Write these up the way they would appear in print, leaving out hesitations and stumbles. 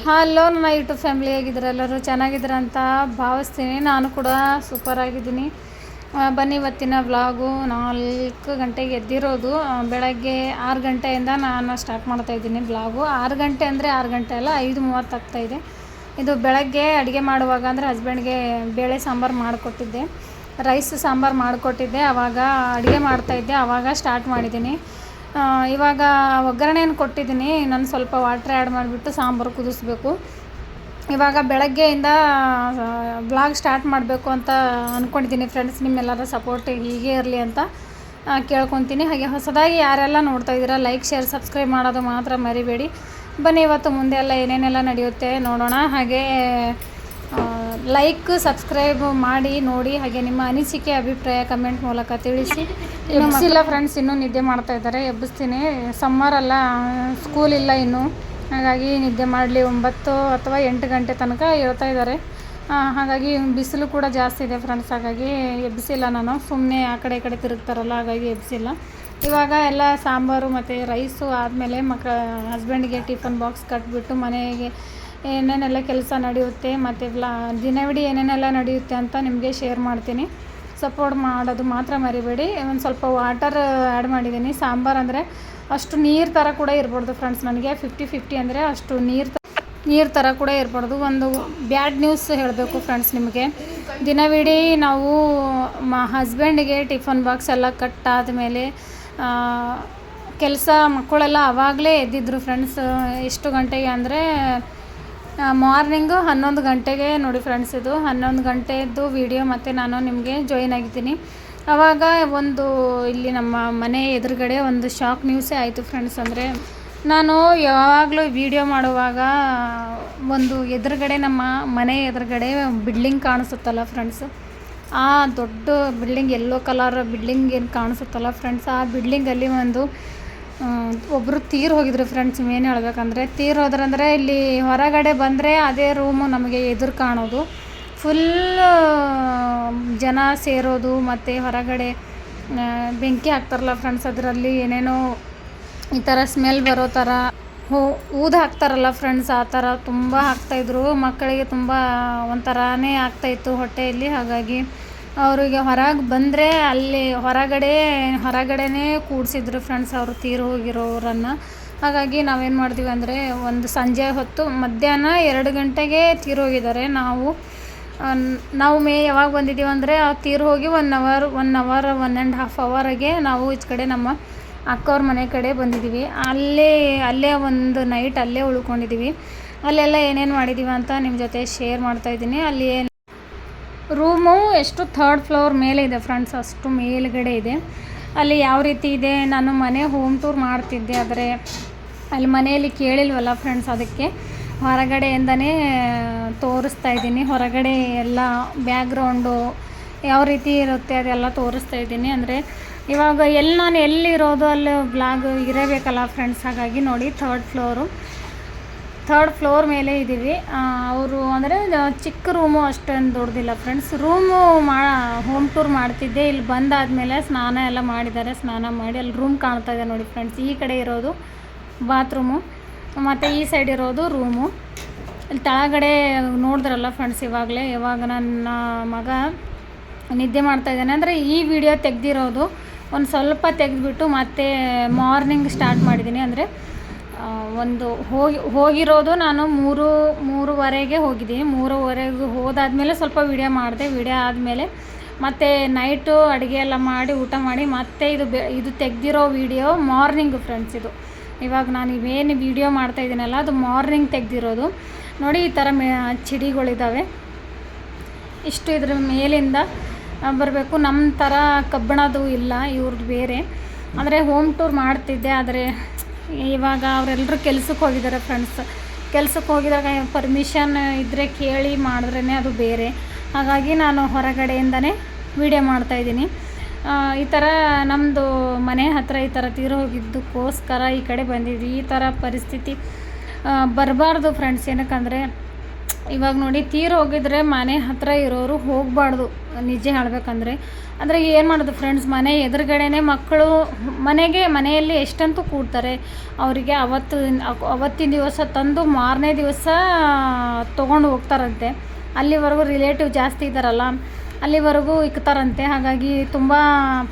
Hello ನನ್ನ YouTube family ಹೇಗಿದ್ದಾರೆ, ಎಲ್ಲರೂ ಚೆನ್ನಾಗಿದ್ದಾರೆ ಅಂತ ಭಾವಿಸ್ತೀನಿ. ನಾನು ಕೂಡ ಸೂಪರ್ ಆಗಿದ್ದೀನಿ. ಬನ್ನಿ, ಇವತ್ತಿನ ವ್ಲಾಗು 4 ಗಂಟೆಗೆ ಎದ್ದಿರೋದು. ಬೆಳಗ್ಗೆ 6 ಗಂಟೆಯಿಂದ ನಾನು ಸ್ಟಾರ್ಟ್ ಮಾಡ್ತಾಯಿದ್ದೀನಿ ವ್ಲಾಗು. 6 ಗಂಟೆ ಅಂದರೆ 6 ಗಂಟೆ ಅಲ್ಲ, 5:30 ಆಗ್ತಾಯಿದೆ. ಇದು ಬೆಳಗ್ಗೆ ಅಡುಗೆ ಮಾಡುವಾಗ ಅಂದರೆ ಹಸ್ಬೆಂಡ್ಗೆ ಬೇಳೆ ಸಾಂಬಾರು ಮಾಡಿಕೊಟ್ಟಿದ್ದೆ, ರೈಸ್ ಸಾಂಬಾರು ಮಾಡಿಕೊಟ್ಟಿದ್ದೆ. ಆವಾಗ ಅಡುಗೆ ಮಾಡ್ತಾಯಿದ್ದೆ, ಆವಾಗ ಸ್ಟಾರ್ಟ್ ಮಾಡಿದ್ದೀನಿ. ಇವಾಗ ಒಗ್ಗರಣೆಯನ್ನು ಕೊಟ್ಟಿದ್ದೀನಿ. ನಾನು ಸ್ವಲ್ಪ ವಾಟ್ರ್ ಆ್ಯಡ್ ಮಾಡಿಬಿಟ್ಟು ಸಾಂಬಾರು ಕುದಿಸ್ಬೇಕು. ಇವಾಗ ಬೆಳಗ್ಗೆಯಿಂದ ವ್ಲಾಗ್ ಸ್ಟಾರ್ಟ್ ಮಾಡಬೇಕು ಅಂತ ಅಂದ್ಕೊಂಡಿದ್ದೀನಿ ಫ್ರೆಂಡ್ಸ್. ನಿಮ್ಮೆಲ್ಲರ ಸಪೋರ್ಟ್ ಹೀಗೆ ಇರಲಿ ಅಂತ ಕೇಳ್ಕೊತೀನಿ. ಹಾಗೆ ಹೊಸದಾಗಿ ಯಾರೆಲ್ಲ ನೋಡ್ತಾ ಇದ್ದೀರಾ, ಲೈಕ್, ಶೇರ್, ಸಬ್ಸ್ಕ್ರೈಬ್ ಮಾಡೋದು ಮಾತ್ರ ಮರಿಬೇಡಿ. ಬನ್ನಿ, ಇವತ್ತು ಮುಂದೆ ಎಲ್ಲ ಏನೇನೆಲ್ಲ ನಡೆಯುತ್ತೆ ನೋಡೋಣ. ಹಾಗೆ ಲೈಕ್, ಸಬ್ಸ್ಕ್ರೈಬ್ ಮಾಡಿ ನೋಡಿ. ಹಾಗೆ ನಿಮ್ಮ ಅನಿಸಿಕೆ, ಅಭಿಪ್ರಾಯ ಕಮೆಂಟ್ ಮೂಲಕ ತಿಳಿಸಿ. ಎಬ್ಬಿಸಿಲ್ಲ ಫ್ರೆಂಡ್ಸ್, ಇನ್ನೂ ನಿದ್ದೆ ಮಾಡ್ತಾ ಇದ್ದಾರೆ. ಎಬ್ಬಿಸ್ತೀನಿ. ಸಮ್ಮರಲ್ಲ, ಸ್ಕೂಲ್ ಇಲ್ಲ ಇನ್ನೂ, ಹಾಗಾಗಿ ನಿದ್ದೆ ಮಾಡಲಿ. 9 ಅಥವಾ 8 ಗಂಟೆ ತನಕ ಹೇಳ್ತಾ ಇದ್ದಾರೆ. ಹಾಗಾಗಿ ಬಿಸಿಲು ಕೂಡ ಜಾಸ್ತಿ ಇದೆ ಫ್ರೆಂಡ್ಸ್, ಹಾಗಾಗಿ ಎಬ್ಬಿಸಿಲ್ಲ. ನಾನು ಸುಮ್ಮನೆ ಆ ಕಡೆ ಈ ಕಡೆ ತಿರುಗ್ತಾರಲ್ಲ, ಹಾಗಾಗಿ ಎಬ್ಬಿಸಿಲ್ಲ. ಇವಾಗ ಎಲ್ಲ ಸಾಂಬಾರು ಮತ್ತು ರೈಸು ಆದಮೇಲೆ ಹಸ್ಬೆಂಡಿಗೆ ಟಿಫನ್ ಬಾಕ್ಸ್ ಕಟ್ಬಿಟ್ಟು ಮನೆಗೆ ಏನೇನೆಲ್ಲ ಕೆಲಸ ನಡೆಯುತ್ತೆ ಮತ್ತು ದಿನವಿಡೀ ಏನೇನೆಲ್ಲ ನಡೆಯುತ್ತೆ ಅಂತ ನಿಮಗೆ ಶೇರ್ ಮಾಡ್ತೀನಿ. ಸಪೋರ್ಟ್ ಮಾಡೋದು ಮಾತ್ರ ಮರಿಬೇಡಿ. ಒಂದು ಸ್ವಲ್ಪ ವಾಟರ್ ಆ್ಯಡ್ ಮಾಡಿದ್ದೀನಿ. ಸಾಂಬಾರು ಅಂದರೆ ಅಷ್ಟು ನೀರು ಥರ ಕೂಡ ಇರ್ಬಾರ್ದು ಫ್ರೆಂಡ್ಸ್. ನನಗೆ 50-50 ಅಂದರೆ ಅಷ್ಟು ನೀರು ಥರ ಕೂಡ ಇರಬಾರ್ದು. ಒಂದು ಬ್ಯಾಡ್ ನ್ಯೂಸ್ ಹೇಳಬೇಕು ಫ್ರೆಂಡ್ಸ್ ನಿಮಗೆ. ದಿನವಿಡೀ ನಾವು ಹಸ್ಬೆಂಡಿಗೆ ಟಿಫನ್ ಬಾಕ್ಸ್ ಎಲ್ಲ ಕಟ್ಟಾದ ಮೇಲೆ ಕೆಲಸ ಮಕ್ಕಳೆಲ್ಲ ಆವಾಗಲೇ ಎದ್ದಿದ್ರು ಫ್ರೆಂಡ್ಸ್. ಎಷ್ಟು ಗಂಟೆಗೆ ಅಂದರೆ ಮಾರ್ನಿಂಗು 11 ಗಂಟೆಗೆ ನೋಡಿ ಫ್ರೆಂಡ್ಸ್. ಇದು 11 ಗಂಟೆಯದ್ದು ವೀಡಿಯೋ ಮತ್ತು ನಾನು ನಿಮಗೆ ಜಾಯಿನ್ ಆಗಿದ್ದೀನಿ. ಆವಾಗ ಒಂದು ಇಲ್ಲಿ ನಮ್ಮ ಮನೆ ಎದುರುಗಡೆ ಒಂದು ಶಾಕ್ ನ್ಯೂಸೇ ಆಯಿತು ಫ್ರೆಂಡ್ಸ್. ಅಂದರೆ ನಾನು ಯಾವಾಗಲೂ ವೀಡಿಯೋ ಮಾಡುವಾಗ ಒಂದು ಎದುರುಗಡೆ, ನಮ್ಮ ಮನೆ ಎದುರುಗಡೆ ಬಿಲ್ಡಿಂಗ್ ಕಾಣಿಸುತ್ತಲ್ಲ ಫ್ರೆಂಡ್ಸ್, ಆ ದೊಡ್ಡ ಬಿಲ್ಡಿಂಗ್, ಯೆಲ್ಲೋ ಕಲರ್ ಬಿಲ್ಡಿಂಗ್ ಏನು ಕಾಣಿಸುತ್ತಲ್ಲ ಫ್ರೆಂಡ್ಸ್, ಆ ಬಿಲ್ಡಿಂಗಲ್ಲಿ ಒಬ್ಬರು ತೀರು ಹೋಗಿದ್ರು ಫ್ರೆಂಡ್ಸ್. ಏನು ಹೇಳ್ಬೇಕಂದ್ರೆ, ತೀರು ಹೋದ್ರಂದರೆ ಇಲ್ಲಿ ಹೊರಗಡೆ ಬಂದರೆ ಅದೇ ರೂಮು ನಮಗೆ ಎದುರು ಕಾಣೋದು. ಫುಲ್ ಜನ ಸೇರೋದು ಮತ್ತು ಹೊರಗಡೆ ಬೆಂಕಿ ಹಾಕ್ತಾರಲ್ಲ ಫ್ರೆಂಡ್ಸ್, ಅದರಲ್ಲಿ ಏನೇನೋ ಈ ಥರ ಸ್ಮೆಲ್ ಬರೋ ಥರ ಊದು ಹಾಕ್ತಾರಲ್ಲ ಫ್ರೆಂಡ್ಸ್, ಆ ಥರ ತುಂಬ ಹಾಕ್ತಾಯಿದ್ರು. ಮಕ್ಕಳಿಗೆ ತುಂಬ ಒಂಥರನೇ ಆಗ್ತಾಯಿತ್ತು ಹೊಟ್ಟೆಯಲ್ಲಿ. ಹಾಗಾಗಿ ಅವರಿಗೆ ಹೊರಗೆ ಬಂದರೆ ಅಲ್ಲಿ ಹೊರಗಡೆನೇ ಕೂಡಿಸಿದ್ರು ಫ್ರೆಂಡ್ಸ್, ಅವರು ತೀರು ಹೋಗಿರೋರನ್ನು. ಹಾಗಾಗಿ ನಾವೇನು ಮಾಡ್ತೀವಿ ಅಂದರೆ, ಒಂದು ಸಂಜೆ ಹೊತ್ತು ಮಧ್ಯಾಹ್ನ 2 ಗಂಟೆಗೆ ತೀರು ಹೋಗಿದ್ದಾರೆ. ನಾವು ಯಾವಾಗ ಬಂದಿದ್ದೀವಿ ಅಂದರೆ, ಆ ತೀರು ಹೋಗಿ 1 ಅವರ್ 1.5 ಅವರಿಗೆ ನಾವು ಈ ಕಡೆ ನಮ್ಮ ಅಕ್ಕವ್ರ ಮನೆ ಕಡೆ ಬಂದಿದ್ದೀವಿ. ಅಲ್ಲೇ ಒಂದು ನೈಟ್ ಅಲ್ಲೇ ಉಳ್ಕೊಂಡಿದ್ದೀವಿ. ಅಲ್ಲೆಲ್ಲ ಏನೇನು ಮಾಡಿದ್ದೀವಿ ಅಂತ ನಿಮ್ಮ ಜೊತೆ ಶೇರ್ ಮಾಡ್ತಾಯಿದ್ದೀನಿ. ಅಲ್ಲಿ ರೂಮು ಎಷ್ಟು 3rd ಫ್ಲೋರ್ ಮೇಲೆ ಇದೆ ಫ್ರೆಂಡ್ಸ್, ಅಷ್ಟು ಮೇಲ್ಗಡೆ ಇದೆ. ಅಲ್ಲಿ ಯಾವ ರೀತಿ ಇದೆ, ನಾನು ಮನೆ ಹೋಮ್ ಟೂರ್ ಮಾಡ್ತಿದ್ದೆ, ಆದರೆ ಅಲ್ಲಿ ಮನೆಯಲ್ಲಿ ಕೇಳಿಲ್ವಲ್ಲ ಫ್ರೆಂಡ್ಸ್, ಅದಕ್ಕೆ ಹೊರಗಡೆಯಿಂದನೇ ತೋರಿಸ್ತಾ ಇದ್ದೀನಿ. ಹೊರಗಡೆ ಎಲ್ಲ ಬ್ಯಾಕ್ಗ್ರೌಂಡು ಯಾವ ರೀತಿ ಇರುತ್ತೆ ಅದೆಲ್ಲ ತೋರಿಸ್ತಾ ಇದ್ದೀನಿ. ಅಂದರೆ ಇವಾಗ ನಾನು ಎಲ್ಲಿರೋದು ಅಲ್ಲಿ ಬ್ಲಾಗ್ ಇರಬೇಕಲ್ಲ ಫ್ರೆಂಡ್ಸ್, ಹಾಗಾಗಿ ನೋಡಿ 3rd ಫ್ಲೋರ್ ಮೇಲೆ ಇದ್ದೀವಿ. ಅವರು ಅಂದರೆ ಚಿಕ್ಕ ರೂಮು, ಅಷ್ಟೊಂದು ದೊಡ್ಡದಿಲ್ಲ ಫ್ರೆಂಡ್ಸ್. ಹೋಮ್ ಟೂರ್ ಮಾಡ್ತಿದ್ದೆ. ಇಲ್ಲಿ ಬಂದಾದಮೇಲೆ ಸ್ನಾನ ಎಲ್ಲ ಮಾಡಿದ್ದಾರೆ. ಸ್ನಾನ ಮಾಡಿ ಅಲ್ಲಿ ರೂಮ್ ಕಾಣ್ತಾ ಇದೆ ನೋಡಿ ಫ್ರೆಂಡ್ಸ್. ಈ ಕಡೆ ಇರೋದು ಬಾತ್ರೂಮು ಮತ್ತು ಈ ಸೈಡ್ ಇರೋದು ರೂಮು. ಇಲ್ಲಿ ಕೆಳಗಡೆ ನೋಡಿದ್ರಲ್ಲ ಫ್ರೆಂಡ್ಸ್, ಇವಾಗ ನನ್ನ ಮಗ ನಿದ್ದೆ ಮಾಡ್ತಾಯಿದ್ದಾನೆ. ಅಂದರೆ ಈ ವಿಡಿಯೋ ತೆಗೆದಿರೋದು ಒಂದು ಸ್ವಲ್ಪ ತೆಗೆದುಬಿಟ್ಟು ಮತ್ತೆ ಮಾರ್ನಿಂಗ್ ಸ್ಟಾರ್ಟ್ ಮಾಡಿದ್ದೀನಿ. ಅಂದರೆ ಒಂದು ಹೋಗಿರೋದು ನಾನು 3:30ಗೆ ಹೋಗಿದ್ದೀನಿ. 3:30ಗೆ ಹೋದಾದಮೇಲೆ ಸ್ವಲ್ಪ ವಿಡಿಯೋ ಮಾಡಿದೆ. ವಿಡಿಯೋ ಆದಮೇಲೆ ಮತ್ತು ನೈಟು ಅಡುಗೆ ಎಲ್ಲ ಮಾಡಿ ಊಟ ಮಾಡಿ ಮತ್ತೆ ಇದು ತೆಗೆದಿರೋ ವಿಡಿಯೋ ಮಾರ್ನಿಂಗು ಫ್ರೆಂಡ್ಸ್. ಇದು ಇವಾಗ ನಾನು ಇವೇನು ವಿಡಿಯೋ ಮಾಡ್ತಾಯಿದ್ದೀನಲ್ಲ, ಅದು ಮಾರ್ನಿಂಗ್ ತೆಗೆದಿರೋದು. ನೋಡಿ, ಈ ಥರ ಚಿಡಿಗಳಿದ್ದಾವೆ. ಇಷ್ಟು ಇದ್ರ ಮೇಲಿಂದ ಬರಬೇಕು. ನಮ್ಮ ಥರ ಕಬ್ಬಣದು ಇಲ್ಲ, ಇವ್ರದ್ದು ಬೇರೆ. ಅಂದರೆ ಹೋಮ್ ಟೂರ್ ಮಾಡ್ತಿದ್ದೆ, ಆದರೆ ಇವಾಗ ಅವರೆಲ್ಲರೂ ಕೆಲ್ಸಕ್ಕೆ ಹೋಗಿದ್ದಾರೆ ಫ್ರೆಂಡ್ಸ್. ಕೆಲ್ಸಕ್ಕೆ ಹೋಗಿದಾಗ ಪರ್ಮಿಷನ್ ಇದ್ದರೆ ಕೇಳಿ ಮಾಡಿದ್ರೇ ಅದು ಬೇರೆ. ಹಾಗಾಗಿ ನಾನು ಹೊರಗಡೆಯಿಂದನೇ ವಿಡಿಯೋ ಮಾಡ್ತಾಯಿದ್ದೀನಿ. ಈ ಥರ ನಮ್ಮದು ಮನೆ ಹತ್ತಿರ ಈ ಥರ ತೀರು ಹೋಗಿದ್ದಕ್ಕೋಸ್ಕರ ಈ ಕಡೆ ಬಂದಿದ್ವಿ. ಈ ಥರ ಪರಿಸ್ಥಿತಿ ಬರಬಾರ್ದು ಫ್ರೆಂಡ್ಸ್. ಏನಕ್ಕಂದರೆ ಇವಾಗ ನೋಡಿ ತೀರು ಹೋಗಿದ್ರೆ ಮನೆ ಹತ್ತಿರ ಇರೋರು ಹೋಗಬಾರ್ದು ನಿಜ ಹೇಳಬೇಕಂದ್ರೆ. ಅಂದರೆ ಏನು ಮಾಡೋದು ಫ್ರೆಂಡ್ಸ್, ಮನೆ ಎದುರುಗಡೆನೇ ಮಕ್ಕಳು ಮನೆಯಲ್ಲಿ ಎಷ್ಟಂತೂ ಕೂಡ್ತಾರೆ. ಅವರಿಗೆ ಅವತ್ತಿನ ದಿವಸ ತಂದು ಮಾರನೇ ದಿವಸ ತೊಗೊಂಡು ಹೋಗ್ತಾರಂತೆ. ಅಲ್ಲಿವರೆಗೂ ರಿಲೇಟಿವ್ ಜಾಸ್ತಿ ಇದ್ದಾರಲ್ಲ, ಅಲ್ಲಿವರೆಗೂ ಇಕ್ತಾರಂತೆ. ಹಾಗಾಗಿ ತುಂಬ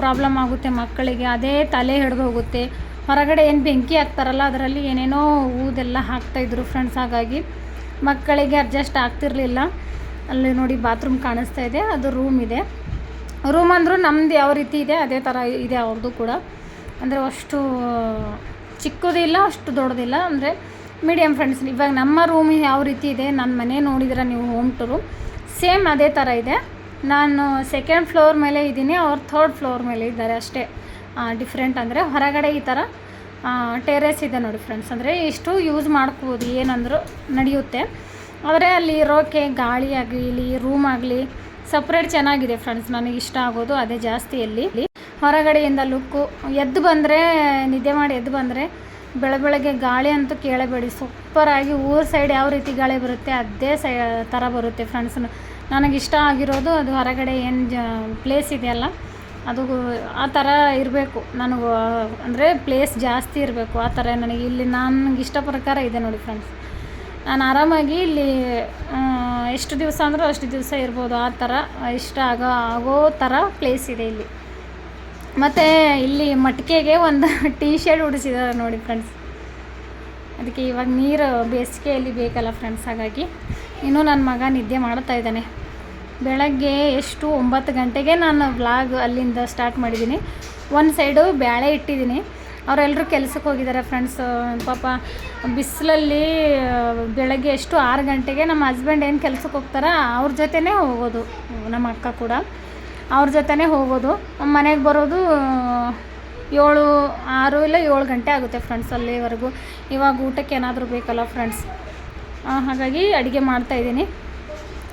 ಪ್ರಾಬ್ಲಮ್ ಆಗುತ್ತೆ ಮಕ್ಕಳಿಗೆ. ಅದೇ ತಲೆ ಹಿಡಿದು ಹೋಗುತ್ತೆ. ಹೊರಗಡೆ ಏನು ಬೆಂಕಿ ಹಾಕ್ತಾರಲ್ಲ, ಅದರಲ್ಲಿ ಏನೇನೋ ಊದೆಲ್ಲ ಹಾಕ್ತಾಯಿದ್ರು ಫ್ರೆಂಡ್ಸ್. ಹಾಗಾಗಿ ಮಕ್ಕಳಿಗೆ ಅಡ್ಜಸ್ಟ್ ಆಗ್ತಿರಲಿಲ್ಲ. ಅಲ್ಲಿ ನೋಡಿ ಬಾತ್ರೂಮ್ ಕಾಣಿಸ್ತಾ ಇದೆ, ಅದು ರೂಮ್ ಇದೆ. ರೂಮ್ ಅಂದರೂ ನಮ್ಮದು ಯಾವ ರೀತಿ ಇದೆ ಅದೇ ಥರ ಇದೆ ಅವ್ರದ್ದು ಕೂಡ. ಅಂದರೆ ಅಷ್ಟು ಚಿಕ್ಕದಿಲ್ಲ, ಅಷ್ಟು ದೊಡ್ಡದಿಲ್ಲ, ಅಂದರೆ ಮೀಡಿಯಮ್ ಫ್ರೆಂಡ್ಸ್. ಇವಾಗ ನಮ್ಮ ರೂಮ್ ಯಾವ ರೀತಿ ಇದೆ, ನನ್ನ ಮನೆ ನೋಡಿದ್ರೆ ನೀವು ಹೋಮ್ ಟೂರು ಸೇಮ್ ಅದೇ ಥರ ಇದೆ. ನಾನು 2nd ಫ್ಲೋರ್ ಮೇಲೆ ಇದ್ದೀನಿ, ಅವ್ರು 3rd ಫ್ಲೋರ್ ಮೇಲೆ ಇದ್ದಾರೆ ಅಷ್ಟೇ. ಡಿಫ್ರೆಂಟ್ ಅಂದರೆ ಹೊರಗಡೆ ಈ ಥರ ಟೆರೇಸ್ ಇದೆ ನೋಡಿ ಫ್ರೆಂಡ್ಸ್. ಅಂದರೆ ಇಷ್ಟು ಯೂಸ್ ಮಾಡ್ಕೋಬೋದು, ಏನಂದರೂ ನಡೆಯುತ್ತೆ. ಆದರೆ ಅಲ್ಲಿ ಇರೋಕ್ಕೆ ಗಾಳಿ ಆಗಲಿ ರೂಮ್ ಆಗಲಿ ಸಪ್ರೇಟ್ ಚೆನ್ನಾಗಿದೆ ಫ್ರೆಂಡ್ಸ್. ನನಗೆ ಇಷ್ಟ ಆಗೋದು ಅದೇ ಜಾಸ್ತಿ. ಅಲ್ಲಿ ಹೊರಗಡೆಯಿಂದ ಲುಕ್ಕು, ಎದ್ದು ಬಂದರೆ ನಿದ್ದೆ ಮಾಡಿ ಎದ್ದು ಬಂದರೆ ಬೆಳಗ್ಗೆ ಗಾಳಿ ಅಂತೂ ಕೇಳಬೇಡಿ. ಸೂಪರಾಗಿ ಊರ ಸೈಡ್ ಯಾವ ರೀತಿ ಗಾಳಿ ಬರುತ್ತೆ ಅದೇ ಥರ ಬರುತ್ತೆ ಫ್ರೆಂಡ್ಸ್. ನನಗಿಷ್ಟ ಆಗಿರೋದು ಅದು ಹೊರಗಡೆ ಏನು ಪ್ಲೇಸ್ ಇದೆಯಲ್ಲ, ಅದು ಆ ಥರ ಇರಬೇಕು ನನಗೆ. ಅಂದರೆ ಪ್ಲೇಸ್ ಜಾಸ್ತಿ ಇರಬೇಕು ಆ ಥರ ನನಗೆ. ಇಲ್ಲಿ ನನಗೆ ಇಷ್ಟ ಪ್ರಕಾರ ಇದೆ ನೋಡಿ ಫ್ರೆಂಡ್ಸ್. ನಾನು ಆರಾಮಾಗಿ ಇಲ್ಲಿ ಎಷ್ಟು ದಿವಸ ಅಂದರೂ ಅಷ್ಟು ದಿವಸ ಇರ್ಬೋದು. ಆ ಥರ ಇಷ್ಟ ಆಗೋ ಥರ ಪ್ಲೇಸ್ ಇದೆ ಇಲ್ಲಿ. ಮತ್ತು ಇಲ್ಲಿ ಮಟ್ಕೆಗೆ ಒಂದು ಟೀ ಶರ್ಟ್ ಉಡಿಸಿದ್ದಾರೆ ನೋಡಿ ಫ್ರೆಂಡ್ಸ್. ಅದಕ್ಕೆ ಇವಾಗ ನೀರು ಬೇಸಿಗೆಯಲ್ಲಿ ಬೇಕಲ್ಲ ಫ್ರೆಂಡ್ಸ್. ಹಾಗಾಗಿ ಇನ್ನೂ ನನ್ನ ಮಗ ನಿದ್ದೆ ಮಾಡ್ತಾ ಇದ್ದಾನೆ. ಬೆಳಗ್ಗೆ 9 ಗಂಟೆಗೆ ನಾನು ವ್ಲಾಗ್ ಅಲ್ಲಿಂದ ಸ್ಟಾರ್ಟ್ ಮಾಡಿದ್ದೀನಿ. ಒಂದು ಸೈಡು ಬೇಳೆ ಇಟ್ಟಿದ್ದೀನಿ. ಅವರೆಲ್ಲರೂ ಕೆಲಸಕ್ಕೆ ಹೋಗಿದ್ದಾರೆ ಫ್ರೆಂಡ್ಸ್. ಪಾಪ ಬಿಸಿಲಲ್ಲಿ ಬೆಳಗ್ಗೆ 6 ಗಂಟೆಗೆ ನಮ್ಮ ಹಸ್ಬೆಂಡ್ ಏನು ಕೆಲಸಕ್ಕೆ ಹೋಗ್ತಾರೆ ಅವ್ರ ಜೊತೆನೇ ಹೋಗೋದು. ನಮ್ಮ ಅಕ್ಕ ಕೂಡ ಅವ್ರ ಜೊತೆನೇ ಹೋಗೋದು. ಮನೆಗೆ ಬರೋದು 6 ಇಲ್ಲ 7 ಗಂಟೆ ಆಗುತ್ತೆ ಫ್ರೆಂಡ್ಸ್. ಅಲ್ಲಿವರೆಗೂ ಇವಾಗ ಊಟಕ್ಕೆ ಏನಾದರೂ ಬೇಕಲ್ಲ ಫ್ರೆಂಡ್ಸ್. ಹಾಗಾಗಿ ಅಡುಗೆ ಮಾಡ್ತಾಯಿದ್ದೀನಿ.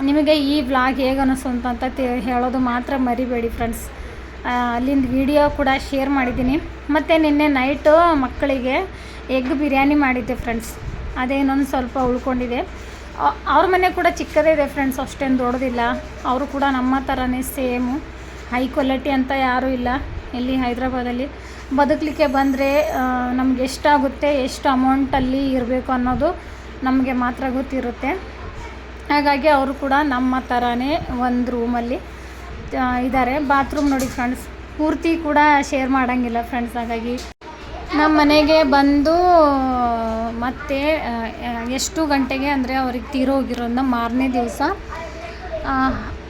ನಿಮಗೆ ಈ ವ್ಲಾಗ್ ಹೇಗೆ ಅನ್ನಿಸ್ತು ಅಂತ ಹೇಳೋದು ಮಾತ್ರ ಮರಿಬೇಡಿ ಫ್ರೆಂಡ್ಸ್. ಅಲ್ಲಿಂದ ವಿಡಿಯೋ ಕೂಡ ಶೇರ್ ಮಾಡಿದ್ದೀನಿ. ಮತ್ತು ನಿನ್ನೆ ನೈಟು ಮಕ್ಕಳಿಗೆ ಎಗ್ ಬಿರಿಯಾನಿ ಮಾಡಿದ್ದೆ ಫ್ರೆಂಡ್ಸ್. ಅದೇನೊಂದು ಸ್ವಲ್ಪ ಉಳ್ಕೊಂಡಿದೆ. ಅವ್ರ ಮನೆ ಕೂಡ ಚಿಕ್ಕದೇ ಇದೆ ಫ್ರೆಂಡ್ಸ್, ಅಷ್ಟೇನು ದೊಡ್ಡದಿಲ್ಲ. ಅವರು ಕೂಡ ನಮ್ಮ ಥರನೇ ಸೇಮು. ಹೈ ಕ್ವಾಲಿಟಿ ಅಂತ ಯಾರೂ ಇಲ್ಲ ಇಲ್ಲಿ ಹೈದ್ರಾಬಾದಲ್ಲಿ. ಬದುಕಲಿಕ್ಕೆ ಬಂದರೆ ನಮ್ಗೆ ಎಷ್ಟಾಗುತ್ತೆ, ಎಷ್ಟು ಅಮೌಂಟಲ್ಲಿ ಇರಬೇಕು ಅನ್ನೋದು ನಮಗೆ ಮಾತ್ರ ಗೊತ್ತಿರುತ್ತೆ. ಹಾಗಾಗಿ ಅವರು ಕೂಡ ನಮ್ಮ ಥರನೇ ಒಂದು ರೂಮಲ್ಲಿ ಇದ್ದಾರೆ. ಬಾತ್ರೂಮ್ ನೋಡಿ ಫ್ರೆಂಡ್ಸ್, ಪೂರ್ತಿ ಕೂಡ ಶೇರ್ ಮಾಡೋಂಗಿಲ್ಲ ಫ್ರೆಂಡ್ಸ್. ಹಾಗಾಗಿ ನಮ್ಮ ಮನೆಗೆ ಬಂದು ಮತ್ತೆ ಎಷ್ಟು ಗಂಟೆಗೆ ಅಂದರೆ ಅವ್ರಿಗೆ ತೀರೋಗಿರೋದನ್ನ ಮಾರನೇ ದಿವಸ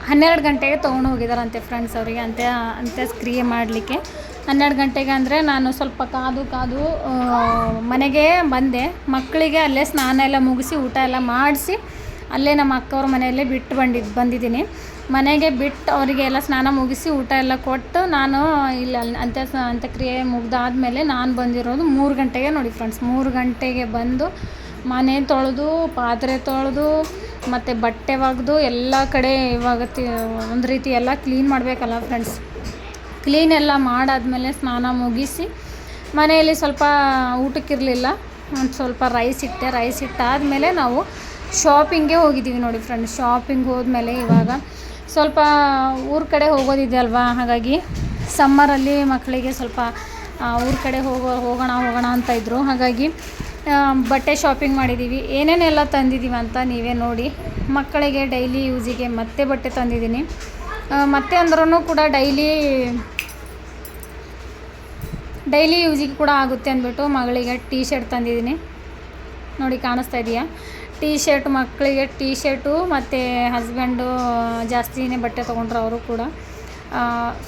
12 ಗಂಟೆಗೆ ತೊಗೊಂಡು ಹೋಗಿದ್ದಾರಂತೆ ಫ್ರೆಂಡ್ಸ್. ಅವರಿಗೆ ಅಂತ್ಯಕ್ರಿಯೆ ಮಾಡಲಿಕ್ಕೆ 12 ಗಂಟೆಗೆ. ಅಂದರೆ ನಾನು ಸ್ವಲ್ಪ ಕಾದು ಮನೆಗೆ ಬಂದೆ. ಮಕ್ಕಳಿಗೆ ಅಲ್ಲೇ ಸ್ನಾನ ಎಲ್ಲ ಮುಗಿಸಿ ಊಟ ಎಲ್ಲ ಮಾಡಿಸಿ ಅಲ್ಲೇ ನಮ್ಮ ಅಕ್ಕವ್ರ ಮನೆಯಲ್ಲೇ ಬಿಟ್ಟು ಬಂದಿದ್ದೀನಿ. ಮನೆಗೆ ಬಿಟ್ಟು ಅವರಿಗೆ ಎಲ್ಲ ಸ್ನಾನ ಮುಗಿಸಿ ಊಟ ಎಲ್ಲ ಕೊಟ್ಟು ನಾನು ಇಲ್ಲಿ ಅಂತ್ಯಕ್ರಿಯೆ ಮುಗ್ದಾದ್ಮೇಲೆ ನಾನು ಬಂದಿರೋದು 3 ಗಂಟೆಗೆ ನೋಡಿ ಫ್ರೆಂಡ್ಸ್. 3 ಗಂಟೆಗೆ ಬಂದು ಮನೆ ತೊಳೆದು ಪಾತ್ರೆ ತೊಳೆದು ಮತ್ತು ಬಟ್ಟೆ ಒಗೆದು ಎಲ್ಲ ಕಡೆ ಇವಾಗ ಒಂದು ರೀತಿ ಎಲ್ಲ ಕ್ಲೀನ್ ಮಾಡಬೇಕಲ್ಲ ಫ್ರೆಂಡ್ಸ್. ಕ್ಲೀನ್ ಎಲ್ಲ ಮಾಡಾದ್ಮೇಲೆ ಸ್ನಾನ ಮುಗಿಸಿ ಮನೆಯಲ್ಲಿ ಸ್ವಲ್ಪ ಊಟಕ್ಕಿರಲಿಲ್ಲ, ಒಂದು ಸ್ವಲ್ಪ ರೈಸ್ ಇಟ್ಟಾದಮೇಲೆ ನಾವು ಶಾಪಿಂಗ್ಗೆ ಹೋಗಿದ್ದೀವಿ ನೋಡಿ ಫ್ರೆಂಡ್ಸ್. ಶಾಪಿಂಗ್ ಹೋದ್ಮೇಲೆ ಇವಾಗ ಸ್ವಲ್ಪ ಊರ ಕಡೆ ಹೋಗೋದಿದೆ ಅಲ್ವಾ. ಹಾಗಾಗಿ ಸಮ್ಮರಲ್ಲಿ ಮಕ್ಕಳಿಗೆ ಸ್ವಲ್ಪ ಊರ ಕಡೆ ಹೋಗೋಣ ಅಂತ ಇದ್ದರು. ಹಾಗಾಗಿ ಬಟ್ಟೆ ಶಾಪಿಂಗ್ ಮಾಡಿದ್ದೀವಿ. ಏನೇನೆಲ್ಲ ತಂದಿದ್ದೀವಿ ಅಂತ ನೀವೇ ನೋಡಿ. ಮಕ್ಕಳಿಗೆ ಡೈಲಿ ಯೂಸಿಗೆ ಮತ್ತೆ ಬಟ್ಟೆ ತಂದಿದ್ದೀನಿ. ಮತ್ತೆ ಅಂದ್ರೂ ಕೂಡ ಡೈಲಿ ಯೂಸಿಗೆ ಕೂಡ ಆಗುತ್ತೆ ಅಂದ್ಬಿಟ್ಟು ಮಗಳಿಗೆ ಟೀ ಶರ್ಟ್ ತಂದಿದ್ದೀನಿ ನೋಡಿ, ಕಾಣಿಸ್ತಾ ಇದೆಯಾ? ಟೀ ಶರ್ಟ್ ಮಕ್ಕಳಿಗೆ ಟೀ ಶರ್ಟು ಮತ್ತು ಹಸ್ಬೆಂಡು ಜಾಸ್ತಿನೇ ಬಟ್ಟೆ ತೊಗೊಂಡ್ರು. ಅವರು ಕೂಡ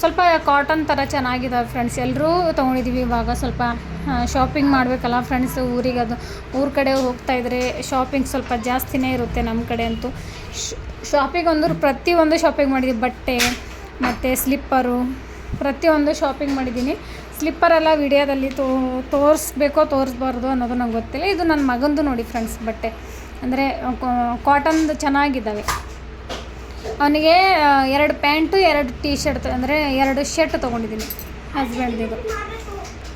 ಸ್ವಲ್ಪ ಕಾಟನ್ ಥರ ಚೆನ್ನಾಗಿದ್ದಾವೆ ಫ್ರೆಂಡ್ಸ್. ಎಲ್ಲರೂ ತೊಗೊಂಡಿದ್ದೀವಿ. ಇವಾಗ ಸ್ವಲ್ಪ ಶಾಪಿಂಗ್ ಮಾಡಬೇಕಲ್ಲ ಫ್ರೆಂಡ್ಸ್. ಊರ ಕಡೆ ಹೋಗ್ತಾಯಿದ್ರೆ ಶಾಪಿಂಗ್ ಸ್ವಲ್ಪ ಜಾಸ್ತಿನೇ ಇರುತ್ತೆ ನಮ್ಮ ಕಡೆ ಅಂತೂ. ಶಾಪಿಂಗ್ ಅಂದ್ರೆ ಪ್ರತಿಯೊಂದು ಶಾಪಿಂಗ್ ಮಾಡಿದ್ದೀವಿ. ಬಟ್ಟೆ ಮತ್ತು ಸ್ಲಿಪ್ಪರು ಪ್ರತಿಯೊಂದು ಶಾಪಿಂಗ್ ಮಾಡಿದ್ದೀನಿ. ಸ್ಲಿಪ್ಪರೆಲ್ಲ ವಿಡಿಯೋದಲ್ಲಿ ತೋರಿಸ್ಬಾರ್ದು ಅನ್ನೋದು ನಂಗೆ ಗೊತ್ತಿಲ್ಲ. ಇದು ನನ್ನ ಮಗಂದು ನೋಡಿ ಫ್ರೆಂಡ್ಸ್ ಬಟ್ಟೆ. ಅಂದರೆ ಕಾಟನ್ದು ಚೆನ್ನಾಗಿದ್ದಾವೆ. ಅವನಿಗೆ 2 ಪ್ಯಾಂಟು 2 ಟೀ ಶರ್ಟ್ ಅಂದರೆ 2 ಶರ್ಟ್ ತೊಗೊಂಡಿದ್ದೀನಿ ಹಸ್ಬೆಂಡ್ದಿದು.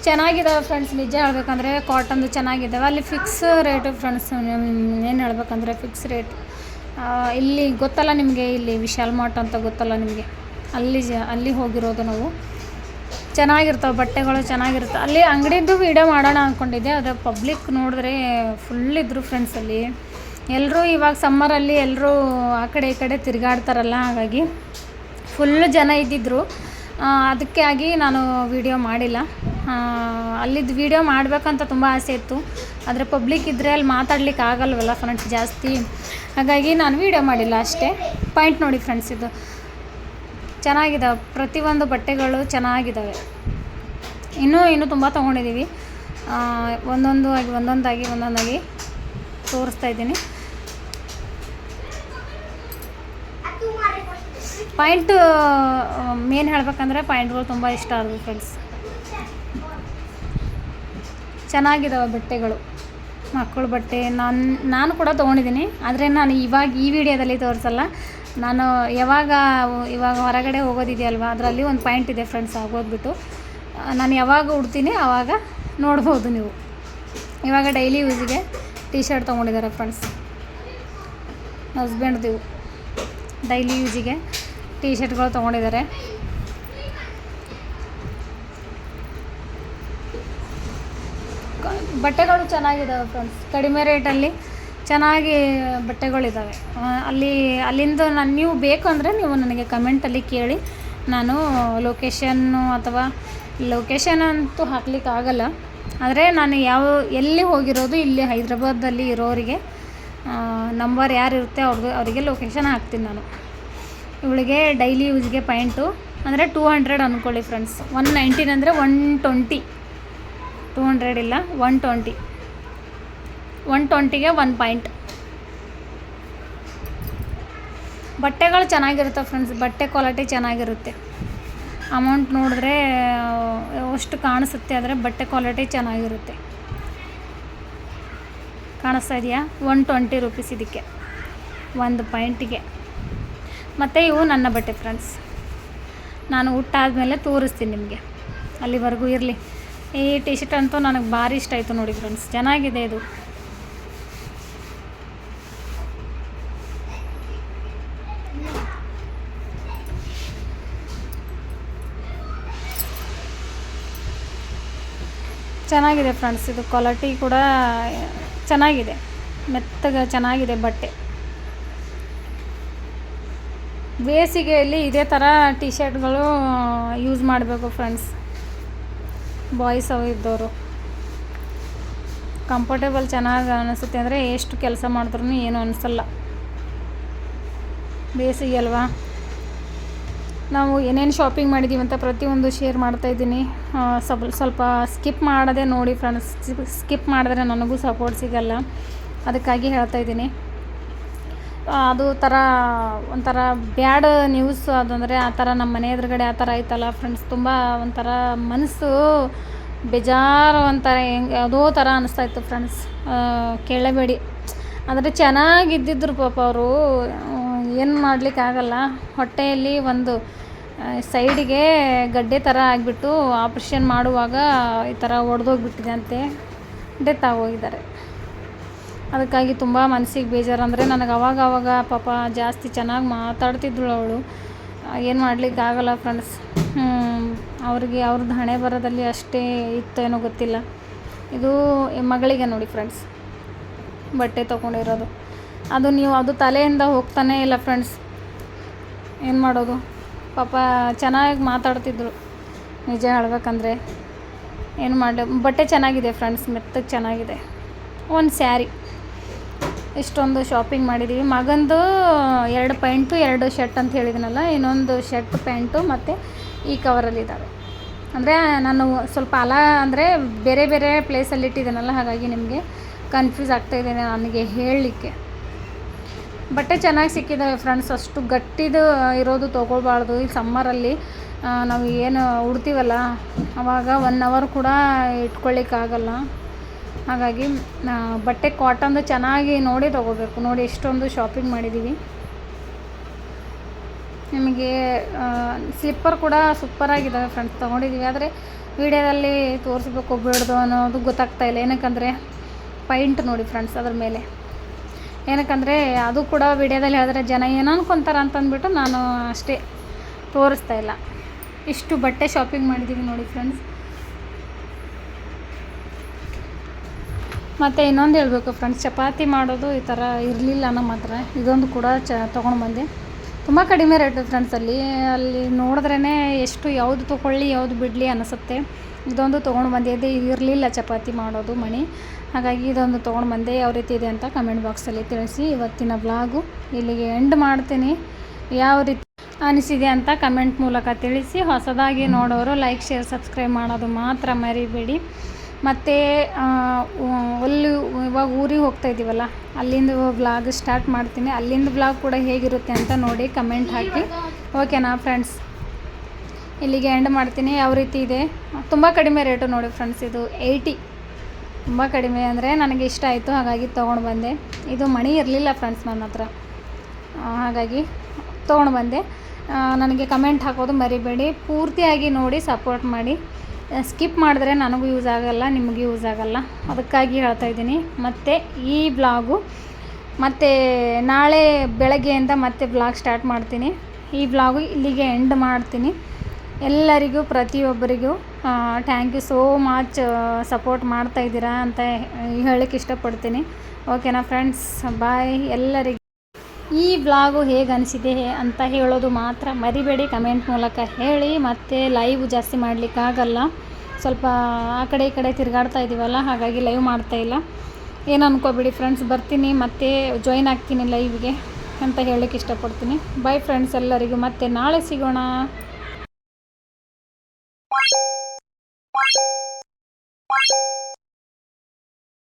ಚೆನ್ನಾಗಿದ್ದಾವೆ ಫ್ರೆಂಡ್ಸ್. ನಿಜ ಹೇಳ್ಬೇಕಂದ್ರೆ ಕಾಟನ್ದು ಚೆನ್ನಾಗಿದ್ದಾವೆ. ಅಲ್ಲಿ ಫಿಕ್ಸ್ ರೇಟು ಫ್ರೆಂಡ್ಸ್. ಏನು ಹೇಳ್ಬೇಕಂದ್ರೆ ಫಿಕ್ಸ್ ರೇಟ್ ಇಲ್ಲಿ ಗೊತ್ತಲ್ಲ ನಿಮಗೆ, ಇಲ್ಲಿ ವಿಶಾಲ್ ಮಾರ್ಟ್ ಅಂತ ಗೊತ್ತಲ್ಲ ನಿಮಗೆ, ಅಲ್ಲಿ ಹೋಗಿರೋದು ನಾವು. ಚೆನ್ನಾಗಿರ್ತಾವೆ ಬಟ್ಟೆಗಳು, ಚೆನ್ನಾಗಿರುತ್ತೆ. ಅಲ್ಲಿ ಅಂಗಡಿದ್ದು ವೀಡಿಯೋ ಮಾಡೋಣ ಅಂದ್ಕೊಂಡಿದ್ದೆ, ಆದರೆ ಪಬ್ಲಿಕ್ ನೋಡಿದ್ರೆ ಫುಲ್ ಇದ್ದರು ಫ್ರೆಂಡ್ಸ್. ಅಲ್ಲಿ ಎಲ್ಲರೂ ಇವಾಗ ಸಮ್ಮರಲ್ಲಿ ಎಲ್ಲರೂ ಆ ಕಡೆ ಈ ಕಡೆ ತಿರುಗಾಡ್ತಾರಲ್ಲ, ಹಾಗಾಗಿ ಫುಲ್ಲು ಜನ ಇದ್ದಿದ್ದರು. ಅದಕ್ಕೆ ಆಗಿ ನಾನು ವೀಡಿಯೋ ಮಾಡಿಲ್ಲ. ಅಲ್ಲಿದ್ದು ವೀಡಿಯೋ ಮಾಡಬೇಕಂತ ತುಂಬ ಆಸೆ ಇತ್ತು, ಆದರೆ ಪಬ್ಲಿಕ್ ಇದ್ದರೆ ಅಲ್ಲಿ ಮಾತಾಡ್ಲಿಕ್ಕೆ ಆಗಲ್ವಲ್ಲ ಫ್ರೆಂಡ್ಸ್ ಜಾಸ್ತಿ, ಹಾಗಾಗಿ ನಾನು ವೀಡಿಯೋ ಮಾಡಿಲ್ಲ ಅಷ್ಟೇ. ಪಾಯಿಂಟ್ ನೋಡಿ ಫ್ರೆಂಡ್ಸ್, ಇದು ಚೆನ್ನಾಗಿದ್ದಾವೆ, ಪ್ರತಿಯೊಂದು ಬಟ್ಟೆಗಳು ಚೆನ್ನಾಗಿದ್ದಾವೆ. ಇನ್ನೂ ತುಂಬ ತೊಗೊಂಡಿದ್ದೀವಿ. ಒಂದೊಂದಾಗಿ ತೋರಿಸ್ತಾ ಇದ್ದೀನಿ. ಪಾಯಿಂಟ್ ಮೇನ್ ಹೇಳ್ಬೇಕಂದ್ರೆ ಪಾಯಿಂಟ್ಗಳು ತುಂಬ ಇಷ್ಟ ಆದವು ಫ್ರೆಂಡ್ಸ್. ಚೆನ್ನಾಗಿದ್ದಾವೆ ಬಟ್ಟೆಗಳು, ಮಕ್ಕಳ ಬಟ್ಟೆ. ನಾನು ಕೂಡ ತೊಗೊಂಡಿದ್ದೀನಿ, ಆದರೆ ನಾನು ಇವಾಗ ಈ ವಿಡಿಯೋದಲ್ಲಿ ತೋರಿಸಲ್ಲ. ನಾನು ಇವಾಗ ಹೊರಗಡೆ ಹೋಗೋದಿದೆಯಲ್ವ, ಅದರಲ್ಲಿ ಒಂದು ಪಾಯಿಂಟ್ ಇದೆ ಫ್ರೆಂಡ್ಸ್, ಆಗೋದ್ಬಿಟ್ಟು ನಾನು ಯಾವಾಗ ಉಡ್ತೀನಿ ಆವಾಗ ನೋಡ್ಬೋದು ನೀವು. ಇವಾಗ ಡೈಲಿ ಯೂಸಿಗೆ ಟೀ ಶರ್ಟ್ ತೊಗೊಂಡಿದ್ದಾರೆ ಫ್ರೆಂಡ್ಸ್, ಹಸ್ಬೆಂಡ್ದು. ಡೈಲಿ ಯೂಸಿಗೆ ಟೀ ಶರ್ಟ್ಗಳು ತೊಗೊಂಡಿದ್ದಾರೆ. ಬಟ್ಟೆಗಳು ಚೆನ್ನಾಗಿದ್ದಾವೆ ಫ್ರೆಂಡ್ಸ್, ಕಡಿಮೆ ರೇಟಲ್ಲಿ ಚೆನ್ನಾಗಿ ಬಟ್ಟೆಗಳಿದ್ದಾವೆ. ಅಲ್ಲಿಂದ ನೀವು ಬೇಕು ಅಂದರೆ ನೀವು ನನಗೆ ಕಮೆಂಟಲ್ಲಿ ಕೇಳಿ, ನಾನು ಲೊಕೇಶನ್ ಅಂತೂ ಹಾಕ್ಲಿಕ್ಕೆ ಆಗಲ್ಲ, ಆದರೆ ನಾನು ಎಲ್ಲಿ ಹೋಗಿರೋದು, ಇಲ್ಲಿ ಹೈದ್ರಾಬಾದಲ್ಲಿ ಇರೋರಿಗೆ ನಂಬರ್ ಯಾರು ಇರುತ್ತೆ ಅವರಿಗೆ ಲೊಕೇಶನ್ ಹಾಕ್ತೀನಿ ನಾನು. ಇವಳಿಗೆ ಡೈಲಿ ಯೂಸ್ಗೆ ಪಾಯಿಂಟು ಅಂದರೆ 200 ಅಂದ್ಕೊಳ್ಳಿ ಫ್ರೆಂಡ್ಸ್. 119 ಅಂದರೆ 120, 200 ಇಲ್ಲ 120, 120ಗೆ 1 ಪಾಯಿಂಟ್. ಬಟ್ಟೆಗಳು ಚೆನ್ನಾಗಿರುತ್ತೆ ಫ್ರೆಂಡ್ಸ್, ಬಟ್ಟೆ ಕ್ವಾಲಿಟಿ ಚೆನ್ನಾಗಿರುತ್ತೆ. ಅಮೌಂಟ್ ನೋಡಿದ್ರೆ ಅಷ್ಟು ಕಾಣಿಸುತ್ತೆ, ಆದರೆ ಬಟ್ಟೆ ಕ್ವಾಲಿಟಿ ಚೆನ್ನಾಗಿರುತ್ತೆ. ಕಾಣಿಸ್ತಾ ಇದೆಯಾ? 120 ರೂಪೀಸ್ ಇದಕ್ಕೆ 1 ಪಾಯಿಂಟಿಗೆ. ಮತ್ತು ಇವು ನನ್ನ ಬಟ್ಟೆ ಫ್ರೆಂಡ್ಸ್, ನಾನು ಊಟಾದಮೇಲೆ ತೋರಿಸ್ತೀನಿ ನಿಮಗೆ, ಅಲ್ಲಿವರೆಗೂ ಇರಲಿ. ಈ ಟಿ ಶರ್ಟ್ ಅಂತೂ ನನಗೆ ಭಾರಿ ಇಷ್ಟ ಆಯಿತು ನೋಡಿ ಫ್ರೆಂಡ್ಸ್, ಚೆನ್ನಾಗಿದೆ ಇದು. ಚೆನ್ನಾಗಿದೆ ಫ್ರೆಂಡ್ಸ್, ಇದು ಕ್ವಾಲಿಟಿ ಕೂಡ ಚೆನ್ನಾಗಿದೆ, ಮೆತ್ತಗೆ ಚೆನ್ನಾಗಿದೆ ಬಟ್ಟೆ. ಬೇಸಿಗೆಯಲ್ಲಿ ಇದೇ ಥರ ಟಿ ಶರ್ಟ್ಗಳು ಯೂಸ್ ಮಾಡಬೇಕು ಫ್ರೆಂಡ್ಸ್, ಬಾಯ್ಸ್ ಇದ್ದವರು. ಕಂಫರ್ಟೇಬಲ್ ಚೆನ್ನಾಗಿ ಅನಿಸುತ್ತೆ, ಅಂದರೆ ಎಷ್ಟು ಕೆಲಸ ಮಾಡಿದ್ರೂ ಏನೂ ಅನಿಸಲ್ಲ. ಬೇಸಿಗೆ ಅಲ್ವಾ, ನಾವು ಏನೇನು ಶಾಪಿಂಗ್ ಮಾಡಿದ್ದೀವಿ ಅಂತ ಪ್ರತಿಯೊಂದು ಶೇರ್ ಮಾಡ್ತಾಯಿದ್ದೀನಿ. ಸ್ವಲ್ಪ ಸ್ಕಿಪ್ ಮಾಡದೆ ನೋಡಿ ಫ್ರೆಂಡ್ಸ್, ಸ್ಕಿಪ್ ಮಾಡಿದ್ರೆ ನನಗೂ ಸಪೋರ್ಟ್ ಸಿಗಲ್ಲ, ಅದಕ್ಕಾಗಿ ಹೇಳ್ತಾಯಿದ್ದೀನಿ. ಅದು ಒಂಥರ ಬ್ಯಾಡ್ ನ್ಯೂಸ್ ಅದಂದರೆ ಆ ಥರ ನಮ್ಮ ಮನೆ ಎದುರುಗಡೆ ಆ ಥರ ಆಯ್ತಲ್ಲ ಫ್ರೆಂಡ್ಸ್, ತುಂಬ ಒಂಥರ ಮನಸ್ಸು ಬೇಜಾರು, ಒಂಥರ ಯಾವುದೋ ಥರ ಅನ್ನಿಸ್ತಾಯಿತ್ತು ಫ್ರೆಂಡ್ಸ್. ಕೇಳಬೇಡಿ, ಆದರೆ ಚೆನ್ನಾಗಿದ್ದಿದ್ರು ಪಾಪ ಅವರು, ಏನು ಮಾಡಲಿಕ್ಕಾಗಲ್ಲ. ಹೊಟ್ಟೆಯಲ್ಲಿ ಒಂದು ಸೈಡಿಗೆ ಗಡ್ಡೆ ಥರ ಆಗಿಬಿಟ್ಟು ಆಪ್ರೇಷನ್ ಮಾಡುವಾಗ ಈ ಥರ ಒಡೆದೋಗ್ಬಿಟ್ಟಿದೆ ಅಂತೆ, ಡೆತ್ ಆಗೋಗಿದ್ದಾರೆ. ಅದಕ್ಕಾಗಿ ತುಂಬ ಮನಸ್ಸಿಗೆ ಬೇಜಾರು. ಅಂದರೆ ನನಗೆ ಅವಾಗ ಪಾಪ ಜಾಸ್ತಿ ಚೆನ್ನಾಗಿ ಮಾತಾಡ್ತಿದ್ಳು ಅವಳು, ಏನು ಮಾಡಲಿಕ್ಕೆ ಆಗಲ್ಲ ಫ್ರೆಂಡ್ಸ್. ಅವ್ರದ್ದು ಹಣೆ ಬರೋದಲ್ಲಿ ಅಷ್ಟೇ ಇತ್ತು ಏನೋ ಗೊತ್ತಿಲ್ಲ. ಇದು ಮಗಳಿಗೆ ನೋಡಿ ಫ್ರೆಂಡ್ಸ್ ಬಟ್ಟೆ ತೊಗೊಂಡಿರೋದು, ಅದು ತಲೆಯಿಂದ ಹೋಗ್ತಾನೇ ಇಲ್ಲ ಫ್ರೆಂಡ್ಸ್, ಏನು ಮಾಡೋದು. ಪಾಪ ಚೆನ್ನಾಗಿ ಮಾತಾಡ್ತಿದ್ರು, ನಿಜ ಹೇಳ್ಬೇಕಂದ್ರೆ. ಏನು ಮಾಡಲಿ, ಬಟ್ಟೆ ಚೆನ್ನಾಗಿದೆ ಫ್ರೆಂಡ್ಸ್, ಮೆತ್ತಗೆ ಚೆನ್ನಾಗಿದೆ. ಒಂದು ಸ್ಯಾರಿ, ಇಷ್ಟೊಂದು ಶಾಪಿಂಗ್ ಮಾಡಿದ್ದೀವಿ. ಮಗಂದು 2 ಪ್ಯಾಂಟು 2 ಶರ್ಟ್ ಅಂತ ಹೇಳಿದ್ನಲ್ಲ, ಇನ್ನೊಂದು ಶರ್ಟ್ ಪ್ಯಾಂಟು ಮತ್ತು ಈ ಕವರಲ್ಲಿದ್ದಾವೆ. ಅಂದರೆ ನಾನು ಸ್ವಲ್ಪ ಅಂದರೆ ಬೇರೆ ಬೇರೆ ಪ್ಲೇಸಲ್ಲಿ ಇಟ್ಟಿದ್ದೀನಲ್ಲ, ಹಾಗಾಗಿ ನಿಮಗೆ ಕನ್ಫ್ಯೂಸ್ ಆಗ್ತಾಯಿದೆ ನನಗೆ ಹೇಳಲಿಕ್ಕೆ. ಬಟ್ಟೆ ಚೆನ್ನಾಗಿ ಸಿಕ್ಕಿದ್ದಾವೆ ಫ್ರೆಂಡ್ಸ್, ಅಷ್ಟು ಗಟ್ಟಿದು ಇರೋದು ತೊಗೊಳ್ಬಾರ್ದು. ಈ ಸಮ್ಮರಲ್ಲಿ ನಾವು ಏನು ಉಡ್ತೀವಲ್ಲ ಆವಾಗ 1 ಅವರ್ ಕೂಡ ಇಟ್ಕೊಳ್ಳಿಕ್ಕಾಗಲ್ಲ. ಹಾಗಾಗಿ ಬಟ್ಟೆ ಕಾಟನ್ದು ಚೆನ್ನಾಗಿ ನೋಡಿ ತೊಗೋಬೇಕು. ನೋಡಿ ಎಷ್ಟೊಂದು ಶಾಪಿಂಗ್ ಮಾಡಿದ್ದೀವಿ. ನಿಮಗೆ ಸ್ಲಿಪ್ಪರ್ ಕೂಡ ಸೂಪರಾಗಿದ್ದಾವೆ ಫ್ರೆಂಡ್ಸ್, ತೊಗೊಂಡಿದ್ದೀವಿ. ಆದರೆ ವಿಡಿಯೋದಲ್ಲಿ ತೋರಿಸ್ಬೇಕು ಬಿಡ್ದು ಅನ್ನೋದು ಗೊತ್ತಾಗ್ತಾಯಿಲ್ಲ, ಏನಕ್ಕಂದರೆ ಪಾಯಿಂಟ್ ನೋಡಿ ಫ್ರೆಂಡ್ಸ್ ಅದ್ರ ಮೇಲೆ. ಏನಕ್ಕಂದರೆ ಅದು ಕೂಡ ವಿಡಿಯೋದಲ್ಲಿ ಹೇಳಿದ್ರೆ ಜನ ಏನು ಅನ್ಕೊತಾರೆ ಅಂತಂದ್ಬಿಟ್ಟು ನಾನು ಅಷ್ಟೇ ತೋರಿಸ್ತಾ ಇಲ್ಲ. ಇಷ್ಟು ಬಟ್ಟೆ ಶಾಪಿಂಗ್ ಮಾಡಿದ್ದೀವಿ ನೋಡಿ ಫ್ರೆಂಡ್ಸ್. ಮತ್ತು ಇನ್ನೊಂದು ಹೇಳಬೇಕು ಫ್ರೆಂಡ್ಸ್, ಚಪಾತಿ ಮಾಡೋದು ಈ ಥರ ಇರಲಿಲ್ಲ ನಮ್ಮ ಹತ್ರ. ಇದೊಂದು ಕೂಡ ತೊಗೊಂಡು ಬಂದೆ. ತುಂಬ ಕಡಿಮೆ ರೇಟು ಫ್ರೆಂಡ್ಸ್. ಅಲ್ಲಿ ನೋಡಿದ್ರೇ ಎಷ್ಟು ಯಾವುದು ತೊಗೊಳ್ಳಿ ಯಾವುದು ಬಿಡಲಿ ಅನಿಸುತ್ತೆ. ಇದೊಂದು ತೊಗೊಂಡು ಬಂದೆ. ಇದು ಇರಲಿಲ್ಲ ಚಪಾತಿ ಮಾಡೋದು ಮಣಿ, ಹಾಗಾಗಿ ಇದೊಂದು ತೊಗೊಂಡು ಬಂದೆ. ಯಾವ ರೀತಿ ಇದೆ ಅಂತ ಕಮೆಂಟ್ ಬಾಕ್ಸಲ್ಲಿ ತಿಳಿಸಿ. ಇವತ್ತಿನ ವ್ಲಾಗು ಇಲ್ಲಿಗೆ ಎಂಡ್ ಮಾಡ್ತೀನಿ. ಯಾವ ರೀತಿ ಅನಿಸಿದೆ ಅಂತ ಕಮೆಂಟ್ ಮೂಲಕ ತಿಳಿಸಿ. ಹೊಸದಾಗಿ ನೋಡೋರು ಲೈಕ್, ಶೇರ್, ಸಬ್ಸ್ಕ್ರೈಬ್ ಮಾಡೋದು ಮಾತ್ರ ಮರಿಬೇಡಿ. ಮತ್ತು ಇವಾಗ ಊರಿಗೆ ಹೋಗ್ತಾ ಇದ್ದೀವಲ್ಲ, ಅಲ್ಲಿಂದ ವ್ಲಾಗ್ ಸ್ಟಾರ್ಟ್ ಮಾಡ್ತೀನಿ. ಅಲ್ಲಿಂದ ವ್ಲಾಗ್ ಕೂಡ ಹೇಗಿರುತ್ತೆ ಅಂತ ನೋಡಿ ಕಮೆಂಟ್ ಹಾಕಿ. ಓಕೆನಾ ಫ್ರೆಂಡ್ಸ್, ಇಲ್ಲಿಗೆ ಎಂಡ್ ಮಾಡ್ತೀನಿ. ಯಾವ ರೀತಿ ಇದೆ, ತುಂಬ ಕಡಿಮೆ ರೇಟು ನೋಡಿ ಫ್ರೆಂಡ್ಸ್. ಇದು 80, ತುಂಬ ಕಡಿಮೆ ಅಂದರೆ ನನಗೆ ಇಷ್ಟ ಆಯಿತು, ಹಾಗಾಗಿ ತೊಗೊಂಡು ಬಂದೆ. ಇದು ಮಣಿ ಇರಲಿಲ್ಲ ಫ್ರೆಂಡ್ಸ್ ನನ್ನ ಹತ್ರ, ಹಾಗಾಗಿ ತೊಗೊಂಡು ಬಂದೆ. ನನಗೆ ಕಮೆಂಟ್ ಹಾಕೋದು ಮರಿಬೇಡಿ. ಪೂರ್ತಿಯಾಗಿ ನೋಡಿ ಸಪೋರ್ಟ್ ಮಾಡಿ. ಸ್ಕಿಪ್ ಮಾಡಿದ್ರೆ ನನಗೂ ಯೂಸ್ ಆಗೋಲ್ಲ, ನಿಮಗೂ ಯೂಸ್ ಆಗೋಲ್ಲ, ಅದಕ್ಕಾಗಿ ಹೇಳ್ತಾ ಇದ್ದೀನಿ. ಮತ್ತು ಈ ವ್ಲಾಗು ಮತ್ತು ನಾಳೆ ಬೆಳಗ್ಗೆಯಿಂದ ಮತ್ತೆ ವ್ಲಾಗ್ ಸ್ಟಾರ್ಟ್ ಮಾಡ್ತೀನಿ. ಈ ವ್ಲಾಗು ಇಲ್ಲಿಗೆ ಎಂಡ್ ಮಾಡ್ತೀನಿ. ಎಲ್ಲರಿಗೂ ಪ್ರತಿಯೊಬ್ಬರಿಗೂ thank you so much support ಮಾಡ್ತಾಯಿದ್ದೀರಾ ಅಂತ ಹೇಳೋಕ್ಕೆ ಇಷ್ಟಪಡ್ತೀನಿ. ಓಕೆನಾ ಫ್ರೆಂಡ್ಸ್, ಬಾಯ್ ಎಲ್ಲರಿಗೂ. ಈ ವ್ಲಾಗು ಹೇಗೆ ಅನಿಸಿದೆ ಅಂತ ಹೇಳೋದು ಮಾತ್ರ ಮರಿಬೇಡಿ, ಕಮೆಂಟ್ ಮೂಲಕ ಹೇಳಿ. ಮತ್ತು ಲೈವ್ ಜಾಸ್ತಿ ಮಾಡಲಿಕ್ಕಾಗಲ್ಲ, ಸ್ವಲ್ಪ ಆ ಕಡೆ ಈ ಕಡೆ ತಿರುಗಾಡ್ತಾ ಇದ್ದೀವಲ್ಲ, ಹಾಗಾಗಿ ಲೈವ್ ಮಾಡ್ತಾಯಿಲ್ಲ. ಏನು ಅನ್ಕೋಬೇಡಿ ಫ್ರೆಂಡ್ಸ್. ಬರ್ತೀನಿ ಮತ್ತೆ ಜಾಯ್ನ್ ಆಗ್ತೀನಿ ಲೈವ್ಗೆ ಅಂತ ಹೇಳೋಕ್ಕೆ ಇಷ್ಟಪಡ್ತೀನಿ. ಬಾಯ್ ಫ್ರೆಂಡ್ಸ್ ಎಲ್ಲರಿಗೂ, ಮತ್ತೆ ನಾಳೆ ಸಿಗೋಣ.